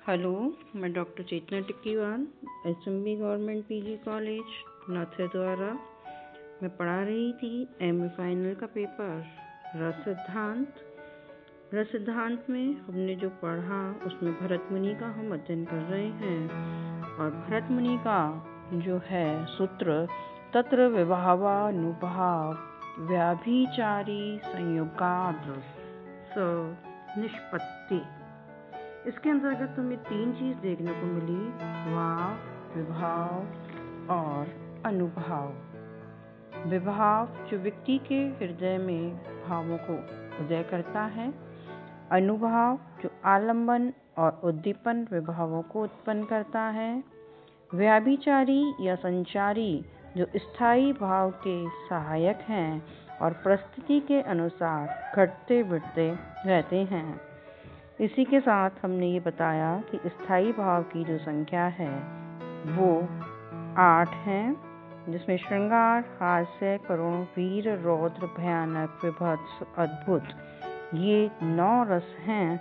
Hello, मैं doctor Chetna Tikkiwal, SMB government PG college Nathdwara. मैं पढ़ा रही थी एमए फाइनल का पेपर रस सिद्धांत। रस सिद्धांत में हमने जो पढ़ा उसमें भरत मुनि का हम अध्ययन कर रहे हैं। और भरत मुनि का जो है सूत्र तत्र विभावानुभाव व्याभिचारी संयोगाद् स निष्पत्ति। इसके अंतर्गत हमें 3 चीज देखने को मिली, भाव, विभाव और अनुभाव। विभाव जो व्यक्ति के हृदय में भावों को उदय करता है, अनुभाव जो आलंबन और उद्दीपन विभावों को उत्पन्न करता है, व्याभिचारी या संचारी जो स्थायी भाव के सहायक हैं और परिस्थिति के अनुसार घटते बढ़ते रहते हैं। इसी के साथ हमने ये बताया कि स्थायी भाव की जो संख्या है वो 8 है, जिसमें श्रृंगार, हास्य, करुण, वीर, रौद्र, भयानक, विभत्स, अद्भुत, ये 9 रस हैं।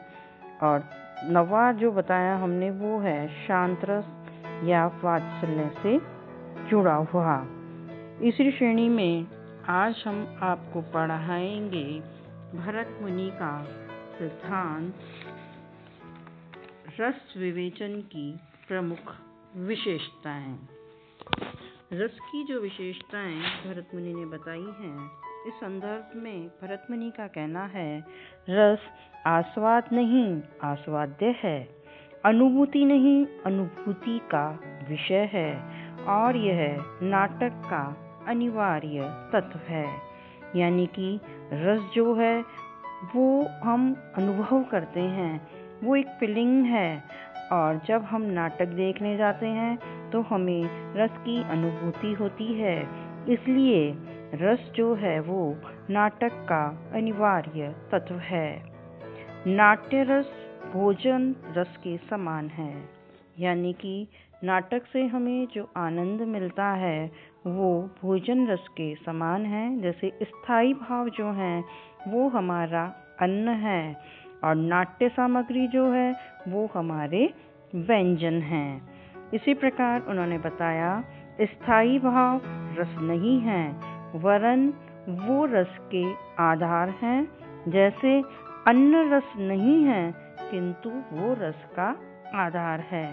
और 9वां जो बताया हमने वो है शांत रस या वात्सल्य से जुड़ा हुआ। इसी श्रेणी में आज हम आपको पढ़ाएंगे भरत मुनि का सिद्धांत रस विवेचन की प्रमुख विशेषताएं। रस की जो विशेषताएं भरत मुनि ने बताई हैं, इस संदर्भ में भरत मुनि का कहना है, रस आस्वाद नहीं आस्वाद्य है, अनुभूति नहीं अनुभूति का विषय है और यह नाटक का अनिवार्य तत्व है। यानी कि रस जो है वो हम अनुभव करते हैं, वो एक फीलिंग है। और जब हम नाटक देखने जाते हैं तो हमें रस की अनुभूति होती है। इसलिए रस जो है वो नाटक का अनिवार्य तत्व है। नाट्य रस भोजन रस के समान है। यानी कि नाटक से हमें जो आनंद मिलता है वो भोजन रस के समान है। जैसे स्थायी भाव जो है वो हमारा अन्न है और नाट्य सामग्री जो है वो हमारे व्यंजन हैं। इसी प्रकार उन्होंने बताया, स्थायी भाव रस नहीं है वरन वो रस के आधार हैं। जैसे अन्न रस नहीं है किंतु वो रस का आधार है।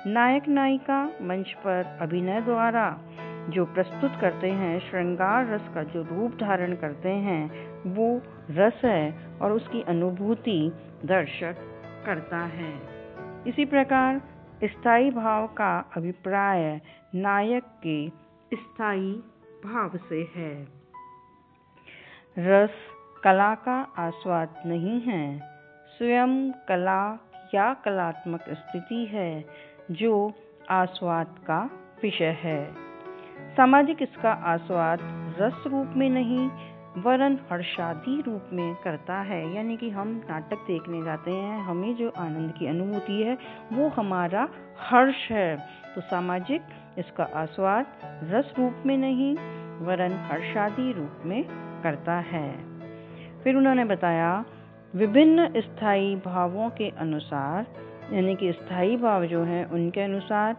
नायक नायिका मंच पर अभिनय द्वारा जो प्रस्तुत करते हैं, श्रृंगार रस का जो रूप धारण करते हैं वो रस है और उसकी अनुभूति दर्शक करता है। इसी प्रकार स्थायी भाव का अभिप्राय नायक के स्थायी भाव से है। रस कला का आस्वाद नहीं है, स्वयं कला या कलात्मक स्थिति है जो आस्वाद का विषय है। सामाजिक इसका आस्वाद रस रूप में नहीं वरन हर्षादि रूप में करता है। यानी कि हम नाटक देखने जाते हैं, हमें जो आनंद की अनुभूति है वो हमारा हर्ष है। तो सामाजिक इसका आस्वाद रस रूप में नहीं वरन हर्षादि रूप में करता है। फिर उन्होंने बताया, विभिन्न स्थायी भावों के अनुसार, यानी कि स्थायी भाव जो है उनके अनुसार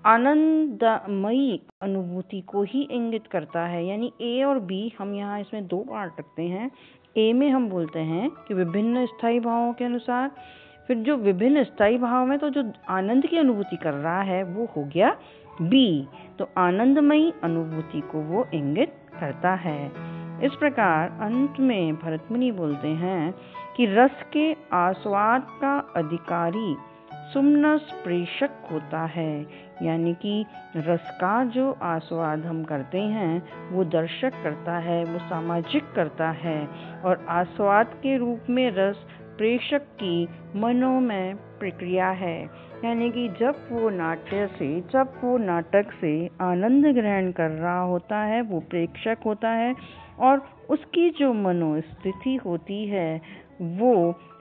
आनंदमयी अनुभूति को ही इंगित करता है। यानी ए और बी, हम यहाँ इसमें 2 पार्ट रखते हैं। ए में हम बोलते हैं कि विभिन्न स्थायी भावों के अनुसार, फिर जो विभिन्न स्थायी भाव में तो जो आनंद की अनुभूति कर रहा है वो हो गया बी। तो आनंदमयी अनुभूति को वो इंगित करता है। इस प्रकार अंत में भरत मुनि बोलते हैं कि रस के आस्वाद का अधिकारी सुमनस प्रेषक होता है। यानी कि रस का जो आस्वाद हम करते हैं वो दर्शक करता है, वो सामाजिक करता है। और आस्वाद के रूप में रस प्रेषक की मनोमय प्रक्रिया है। यानी कि जब वो नाटक से आनंद ग्रहण कर रहा होता है वो प्रेक्षक होता है और उसकी जो मनोस्थिति होती है वो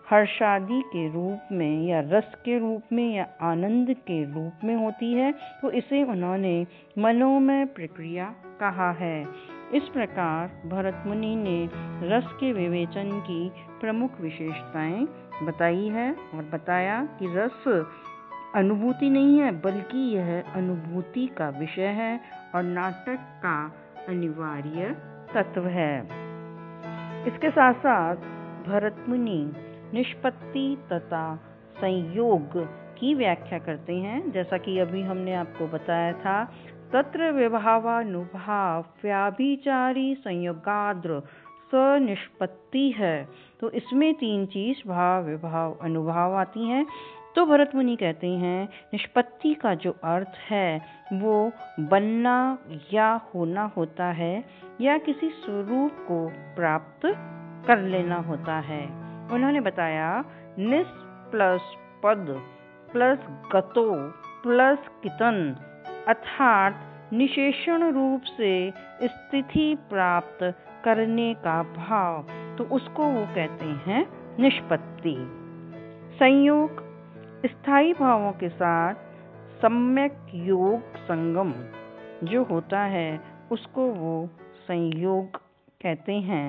हर्षादि के रूप में या रस के रूप में या आनंद के रूप में होती है। तो इसे उन्होंने मनोमय प्रक्रिया कहा है। इस प्रकार भरत मुनि ने रस के विवेचन की प्रमुख विशेषताएं बताई है और बताया कि रस अनुभूति नहीं है बल्कि यह अनुभूति का विषय है और नाटक का अनिवार्य तत्व है। इसके साथ साथ भरत मुनि निष्पत्ति तथा संयोग की व्याख्या करते हैं। जैसा कि अभी हमने आपको बताया था, तत्र विभावानुभाव व्याभिचारी संयोगाद्र स निष्पत्ति है। तो इसमें 3 चीज भाव, विभाव, अनुभाव आती हैं। तो भरत मुनि कहते हैं निष्पत्ति का जो अर्थ है वो बनना या होना होता है या किसी स्वरूप को प्राप्त कर लेना होता है। उन्होंने बताया निस प्लस पद प्लस गतो प्लस कितन अर्थात निशेषण रूप से स्थिति प्राप्त करने का भाव, तो उसको वो कहते हैं निष्पत्ति। संयोग स्थायी भावों के साथ सम्यक योग संगम जो होता है उसको वो संयोग कहते हैं।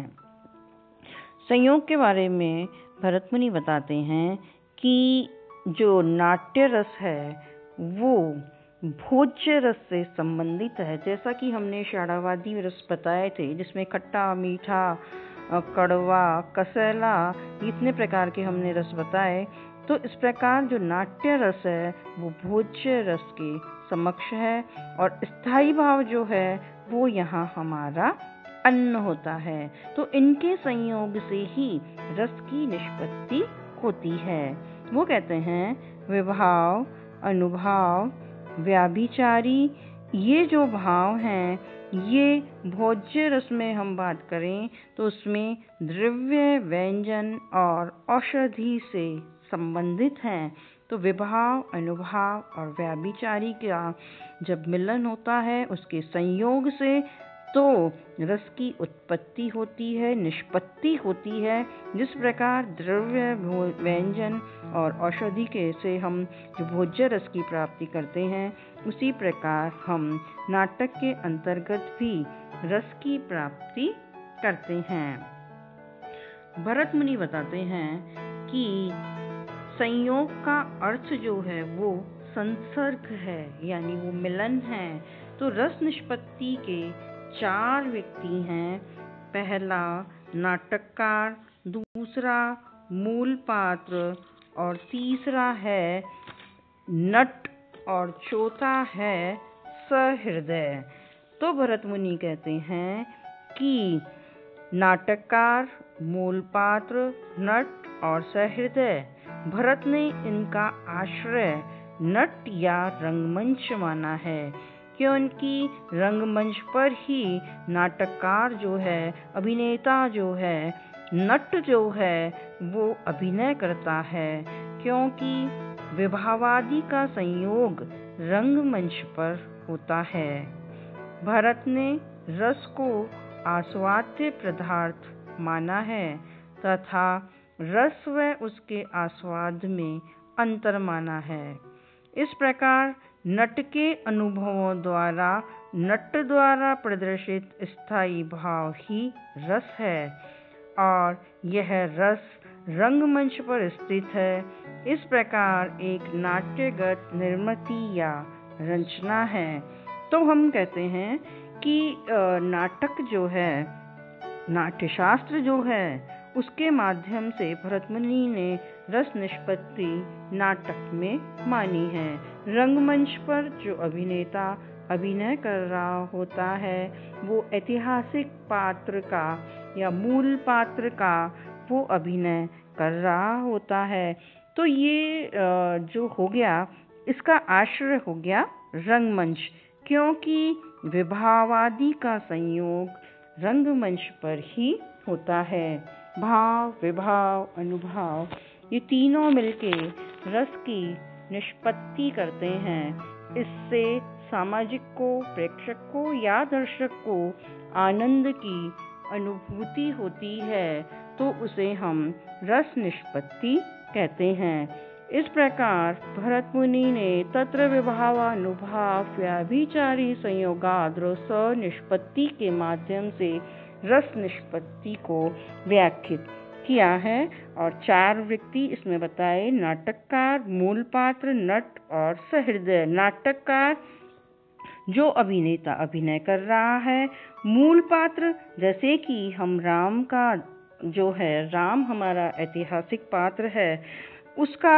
संयोग के बारे में भरत मुनि बताते हैं कि जो नाट्य रस है वो भोज्य रस से संबंधित है। जैसा कि हमने षाढ़ावादी रस बताए थे जिसमें खट्टा, मीठा, कड़वा, कसैला, इतने प्रकार के हमने रस बताए। तो इस प्रकार जो नाट्य रस है वो भोज्य रस के समक्ष है और स्थायी भाव जो है वो यहाँ हमारा अन्न होता है। तो इनके संयोग से ही रस की निष्पत्ति होती है। वो कहते हैं विभाव, अनुभाव, व्याभिचारी, ये जो भाव हैं ये भोज्य रस में हम बात करें तो उसमें द्रव्य, व्यंजन और औषधि से संबंधित हैं। तो विभाव, अनुभाव और व्याभिचारी का जब मिलन होता है उसके संयोग से तो रस की उत्पत्ति होती है, निष्पत्ति होती है। जिस प्रकार द्रव्य, व्यंजन और औषधि के से हम जो भोज्य रस की प्राप्ति करते हैं उसी प्रकार हम नाटक के अंतर्गत भी रस की प्राप्ति करते हैं। भरत मुनि बताते हैं कि संयोग का अर्थ जो है वो संसर्ग है, यानी वो मिलन है। तो रस निष्पत्ति के 4 व्यक्ति हैं। पहला नाटककार, दूसरा मूल पात्र और तीसरा है नट और चौथा है सहृदय। तो भरत मुनि कहते हैं कि नाटककार, मूल पात्र, नट और सहृदय, भरत ने इनका आश्रय नट या रंगमंच माना है क्योंकि रंगमंच पर ही नाटककार जो है, अभिनेता जो है, नट जो है वो अभिनय करता है। क्योंकि विभावादि का संयोग रंगमंच पर होता है। भरत ने रस को आस्वाद्य पदार्थ माना है तथा रस व उसके आस्वाद में अंतर माना है। इस प्रकार नट के अनुभवों द्वारा, नट द्वारा प्रदर्शित स्थायी भाव ही रस है और यह रस रंगमंच पर स्थित है। इस प्रकार एक नाट्यगत निर्मिति या रचना है। तो हम कहते हैं कि नाटक जो है, नाट्यशास्त्र जो है, उसके माध्यम से भरत मुनि ने रस निष्पत्ति नाटक में मानी है। रंगमंच पर जो अभिनेता अभिनय कर रहा होता है वो ऐतिहासिक पात्र का या मूल पात्र का वो अभिनय कर रहा होता है। तो ये जो हो गया, इसका आश्रय हो गया रंगमंच, क्योंकि विभावादि का संयोग रंगमंच पर ही होता है। भाव, विभाव, अनुभाव, ये तीनों मिलके रस की निष्पत्ति करते हैं। इससे सामाजिक को, प्रेक्षक को या दर्शक को आनंद की अनुभूति होती है, तो उसे हम रस निष्पत्ति कहते हैं। इस प्रकार भरत मुनि ने तत्र विभावानुभाव व्याभिचारी संयोगाद्र स निष्पत्ति के माध्यम से रस निष्पत्ति को व्याख्यात किया है और 4 व्यक्ति इसमें बताए, नाटककार, मूल पात्र, नट और सहृदय। नाटककार जो अभिनेता अभिनय कर रहा है, मूल पात्र जैसे कि हम राम का जो है, राम हमारा ऐतिहासिक पात्र है, उसका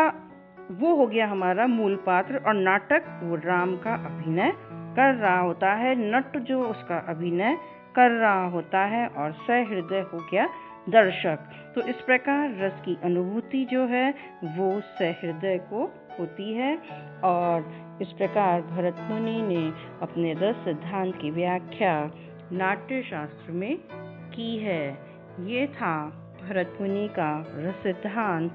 वो हो गया हमारा मूल पात्र, और नाटक वो राम का अभिनय कर रहा होता है, नट जो उसका अभिनय कर रहा होता है, और सहृदय हो गया दर्शक। तो इस प्रकार रस की अनुभूति जो है वो सहृदय को होती है। और इस प्रकार भरत मुनि ने अपने रस सिद्धांत की व्याख्या नाट्य शास्त्र में की है। ये था भरत मुनि का रस सिद्धांत।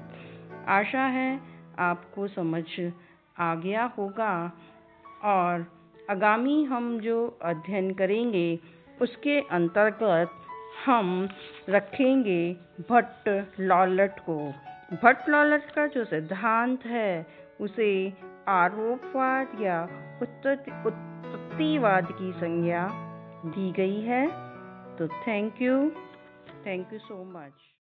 आशा है आपको समझ आ गया होगा, और आगामी हम जो अध्ययन करेंगे उसके अंतर्गत हम रखेंगे भट्ट लॉलट को। भट्ट लॉलट का जो सिद्धांत है उसे आरोपवाद या उत्पत्तिवाद की संज्ञा दी गई है। तो थैंक यू सो मच।